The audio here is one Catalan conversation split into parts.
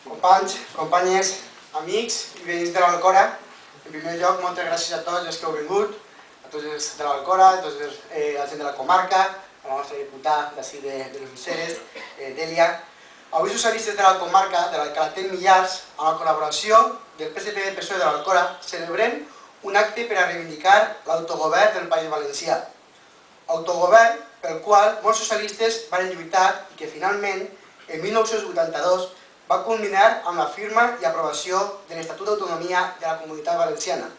Companys, companyes, amics i veïns de l'Alcora, en primer lloc, moltes gràcies a tots els que heu vingut, a tots els de l'Alcora, a tota la gent de la comarca, a la nostra diputada d'ací de les Useres, Dèlia. Avui, socialistes de la comarca, de l'Alcalatet Millars, amb la col·laboració del PSP i PSOE de l'Alcora, celebrem un acte per a reivindicar l'autogovern del País Valencià. Autogovern pel qual molts socialistes van lluitar i que finalment, en 1982, va culminar amb la firma i aprovació de l'Estatut d'Autonomia de la Comunitat Valenciana.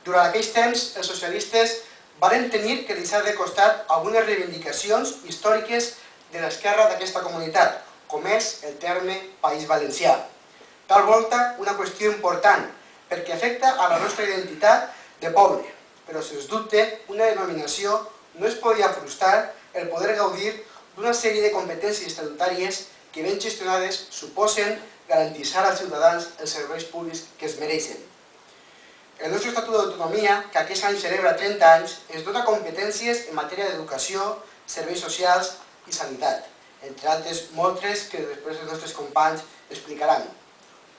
Durant aquells temps, els socialistes van tenir que deixar de costat algunes reivindicacions històriques de l'esquerra d'aquesta comunitat, com és el terme País Valencià. Tal volta, una qüestió important, perquè afecta a la nostra identitat de poble, però, sens dubte, una denominació no es podia frustrar el poder gaudir d'una sèrie de competències estatutàries que ben gestionades suposen garantir als ciutadans els serveis públics que es mereixen. El nostre Estatut d'Autonomia, que aquest any celebra 30 anys, ens dona competències en matèria d'educació, serveis socials i sanitat, entre altres moltes que després els nostres companys explicaran.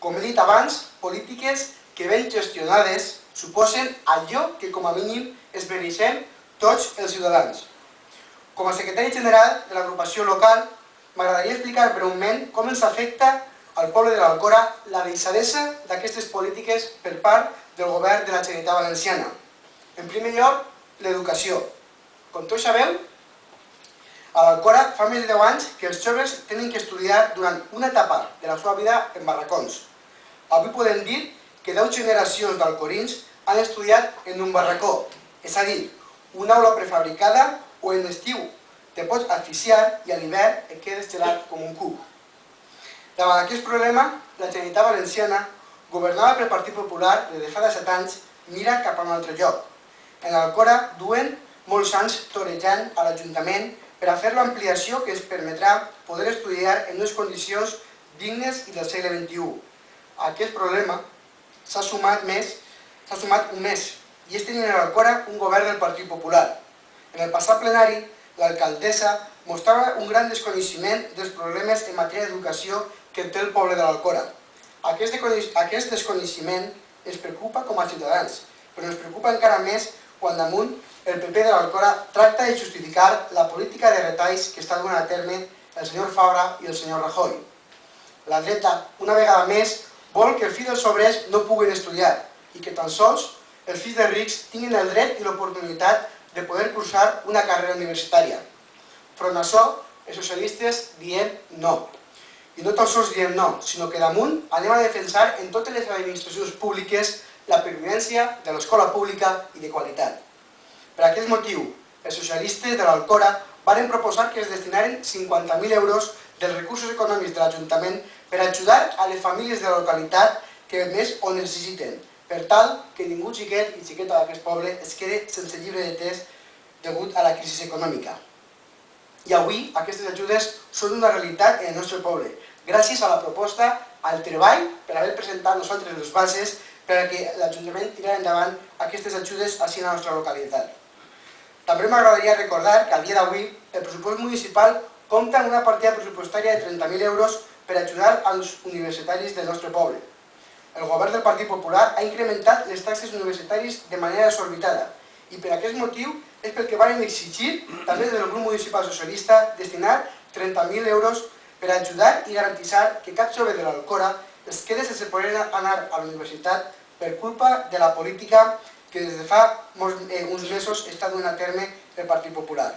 Com he dit abans, polítiques que ben gestionades suposen allò que com a mínim es mereixem tots els ciutadans. Com a secretari general de l'agrupació local, m'agradaria explicar breument com ens afecta al poble de l'Alcora la deixadesa d'aquestes polítiques per part del govern de la Generalitat Valenciana. En primer lloc, l'educació. Com tots sabeu, a l'Alcora fa més de 10 anys que els joves tenen que estudiar durant una etapa de la seva vida en barracons. Avui podem dir que 10 generacions d'alcorins han estudiat en un barracó, és a dir, una aula prefabricada o en estiu te pots asfixiar i a l'hivern et quedes gelat com un cub. Davant aquest problema, la Generalitat Valenciana, governada pel Partit Popular des de fa 17 anys, mira cap a un altre lloc. En l'Alcora duen molts anys torejant a l'Ajuntament per a fer l'ampliació que ens permetrà poder estudiar en unes condicions dignes i del segle XXI. A aquest problema s'ha sumat un més, i és tenir a l'Alcora un govern del Partit Popular. En el passat plenari, l'alcaldessa mostrava un gran desconeixement dels problemes en matèria d'educació que té el poble de l'Alcora. Aquest desconeixement ens preocupa com a ciutadans, però ens preocupa encara més quan damunt el PP de l'Alcora tracta de justificar la política de retalls que està donant a terme el senyor Fabra i el senyor Rajoy. La dreta, una vegada més, vol que els fills dels obrers no puguin estudiar i que tan sols els fills dels rics tinguin el dret i l'oportunitat de poder cursar una carrera universitària. Front a això, els socialistes diem no. I no tan sols diem no, sinó que damunt anem a defensar en totes les administracions públiques la pervivència de l'escola pública i de qualitat. Per aquest motiu, els socialistes de l'Alcora varen proposar que es destinaren 50.000 euros dels recursos econòmics de l'Ajuntament per ajudar a les famílies de la localitat que més ho necessiten, per tal que ningú xiquet i xiqueta d'aquest poble es quede sense llibre de text degut a la crisi econòmica. I avui aquestes ajudes són una realitat en el nostre poble, gràcies a la proposta, al treball, per haver presentat nosaltres les bases per a que l'Ajuntament tirarà endavant aquestes ajudes així a la nostra localitat. També m'agradaria recordar que al dia d'avui el pressupost municipal compta amb una partida pressupostària de 30.000 euros per ajudar als universitaris del nostre poble. El govern del Partit Popular ha incrementat les taxes universitàries de manera desorbitada i per aquest motiu és pel que van exigir, també des del grup municipal socialista, destinar 30.000 euros per ajudar i garantir que cap jove de l'Alcora es quede sense poder anar a la universitat per culpa de la política que des de fa uns mesos està duent a terme el Partit Popular.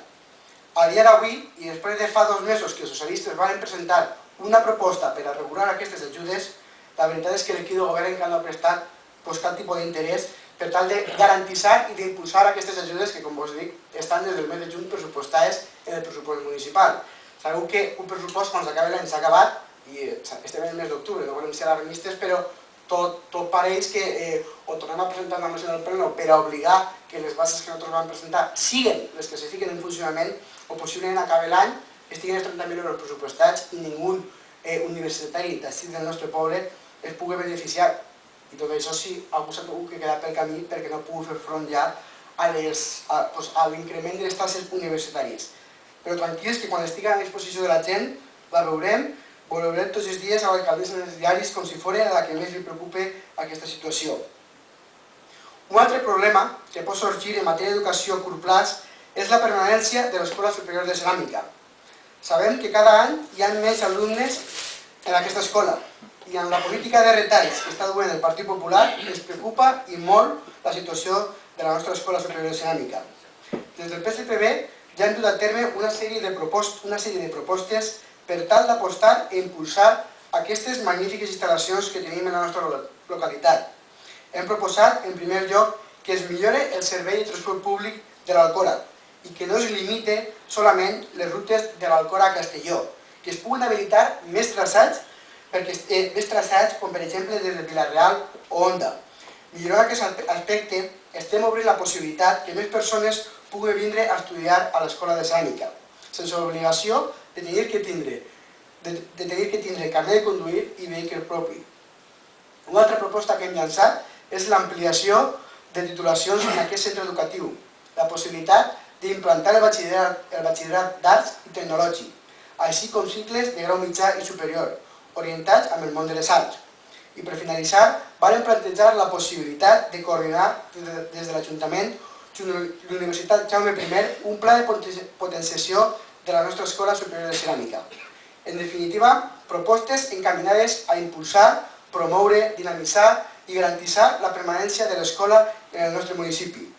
A dia d'avui, i després de fa 2 mesos que els socialistes van presentar una proposta per a regular aquestes ajudes, la veritat és que l'equip de govern encara no ha prestat cap tipus d'interès per tal de garantir i d'impulsar aquestes ajudes que, com vos dic, estan des del mes de juny pressupostades en el pressupost municipal. Sabeu que un pressupost, quan s'acabi l'any, s'ha acabat, i estem en el mes d'octubre, no volem ser alarmistes, però tot pareix que o tornem a presentar una moció del Pleno per a obligar que les bases que nosaltres vam presentar siguen les que se fiquen en funcionament o possiblement acabi l'any, estiguen els 30.000 euros pressupostats i ningú universitari d'ací del nostre poble es pugui beneficiar. I tot això si algú s'ha pogut quedar pel camí perquè no pugui fer front ja a l'increment de les taxes universitàries. Però tranquils que quan estigui a disposició de la gent la veurem Ho veurem tots els dies a l'alcaldessa dels diaris com si fos la que més li preocupa aquesta situació. Un altre problema que pot sorgir en matèria d'educació a curt termini és la permanència de l'Escola Superior de Ceràmica. Sabem que cada any hi ha més alumnes en aquesta escola i amb la política de retalls que està duent el Partit Popular ens preocupa i molt la situació de la nostra Escola Superior de Ceràmica. Des del PSPB ja hem dut a terme una sèrie de propostes per tal d'apostar i impulsar aquestes magnífiques instal·lacions que tenim en la nostra localitat. Hem proposat, en primer lloc, que es millore el servei de transport públic de l'Alcora i que no es limite solament les rutes de l'Alcora a Castelló, que es puguin habilitar més traçats, com per exemple des de Vila-real o Onda. Millorant aquest aspecte, estem obrint la possibilitat que més persones puguin vindre a estudiar a l'Escola de Ceràmica, sense l'obligació de tenir que tindre carnet de conduir i vehicle propi. Una altra proposta que hem llançat és l'ampliació de titulacions en aquest centre educatiu, la possibilitat d'implantar el batxillerat d'arts i tecnològic, així com cicles de grau mitjà i superior, orientats amb el món de les arts. I per finalitzar, vam plantejar la possibilitat de coordinar des de l'Ajuntament junt amb l'Universitat Jaume I un pla de potenciació de la nostra Escola Superior de Ceràmica. En definitiva, propostes encaminades a impulsar, promoure, dinamitzar i garantir la permanència de l'escola en el nostre municipi.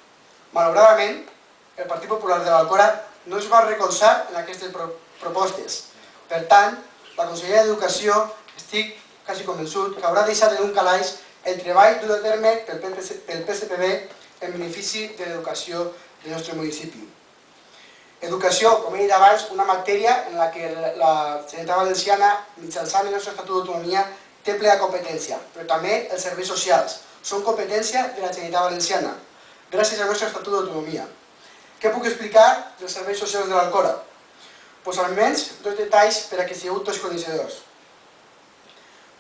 Malauradament, el Partit Popular de l'Alcora no es va recolzar en aquestes propostes. Per tant, la Conselleria d'Educació, estic quasi convençut, que haurà deixat en un calaix el treball dut a terme pel PSPB en benefici de l'educació del nostre municipi. Educació, com he dit abans, una matèria en la que la Generalitat Valenciana, mitjançant el nostre Estatut d'Autonomia, té plena competència, però també els serveis socials són competència de la Generalitat Valenciana, gràcies al nostre Estatut d'Autonomia. Què puc explicar dels serveis socials de l'Alcora? Doncs almenys dos detalls per a que sigueu tots coneixedors.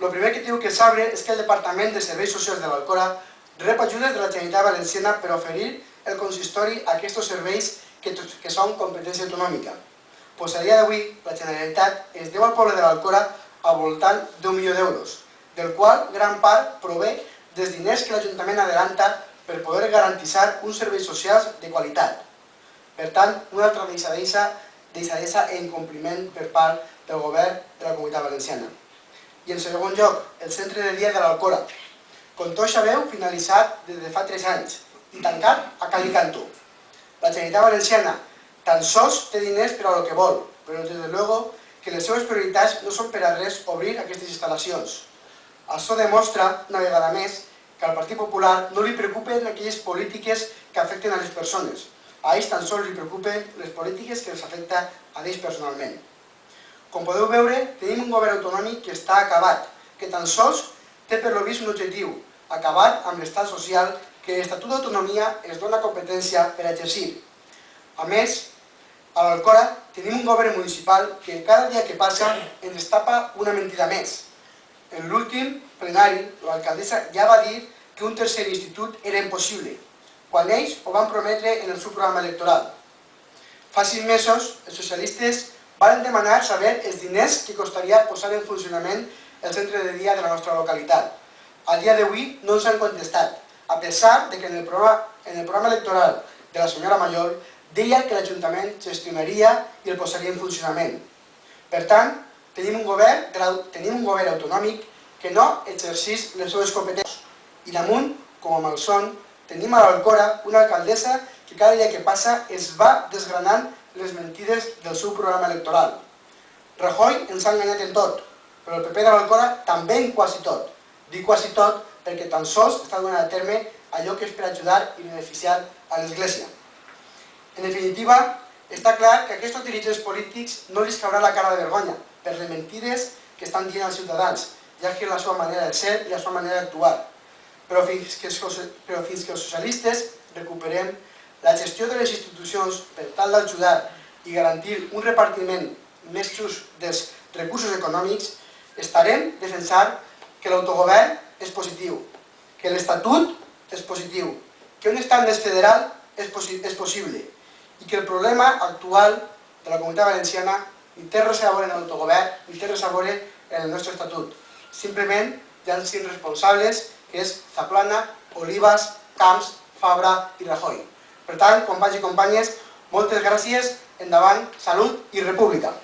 El primer que teniu que saber és que el Departament de Serveis Socials de l'Alcora rep ajudes de la Generalitat Valenciana per oferir el consistori a aquests serveis que són competència autonòmica. Doncs a dia d'avui, la Generalitat es deu al poble de l'Alcora al voltant d'1 milió d'euros, del qual gran part prové dels diners que l'Ajuntament adelanta per poder garantir uns serveis socials de qualitat. Per tant, una altra deixadesa en compliment per part del govern de la Comunitat Valenciana. I en segon lloc, el centre de dia de l'Alcora. Com tots sabeu, finalitzat des de fa 3 anys i tancat a cal i canto. La Generalitat Valenciana tan sols té diners per a lo que vol, però des de luego que les seves prioritats no són per a res obrir aquestes instal·lacions. Això demostra, una vegada més, que al Partit Popular no li preocupen aquelles polítiques que afecten a les persones. A ells tan sols li preocupen les polítiques que els afecten a ells personalment. Com podeu veure, tenim un govern autonòmic que està acabat, que tan sols té per lo vist un objectiu, acabar amb l'estat social que l'Estatut d'Autonomia es dona competència per exercir. A més, a l'Alcora tenim un govern municipal que cada dia que passa ens destapa una mentida més. En l'últim plenari, l'alcaldessa ja va dir que un tercer institut era impossible, quan ells ho van prometre en el seu programa electoral. Fa 6 mesos, els socialistes van demanar saber els diners que costaria posar en funcionament el centre de dia de la nostra localitat. A dia d'avui no ens han contestat, a pesar de que en el programa electoral de la senyora Mallol deia que l'Ajuntament gestionaria i el posaria en funcionament. Per tant, tenim un govern autonòmic que no exerceix les seves competències. I damunt, com a malson, tenim a l'Alcora una alcaldessa que cada dia que passa es va desgranant les mentides del seu programa electoral. Rajoy ens ha enganyat en tot, però el PP de l'Alcora també en quasi tot. Dic quasi tot perquè tan sols està donant a terme allò que és per ajudar i beneficiar a l'Església. En definitiva, està clar que a aquests dirigents polítics no els caurà la cara de vergonya per les mentides que estan dient als ciutadans, ja que és la seva manera de ser i la seva manera d'actuar. Però fins que els socialistes recuperem la gestió de les institucions per tal d'ajudar i garantir un repartiment més just dels recursos econòmics, estarem defensant que l'autogovern és positiu, que l'Estatut és positiu, que un estat més federal és possible i que el problema actual de la Comunitat Valenciana ni té res a veure en l'autogovern ni té res a veure en el nostre estatut. Simplement hi ha 5 responsables, que és Zaplana, Olivas, Camps, Fabra i Rajoy. Per tant, companys i companyes, moltes gràcies, endavant, salut i república.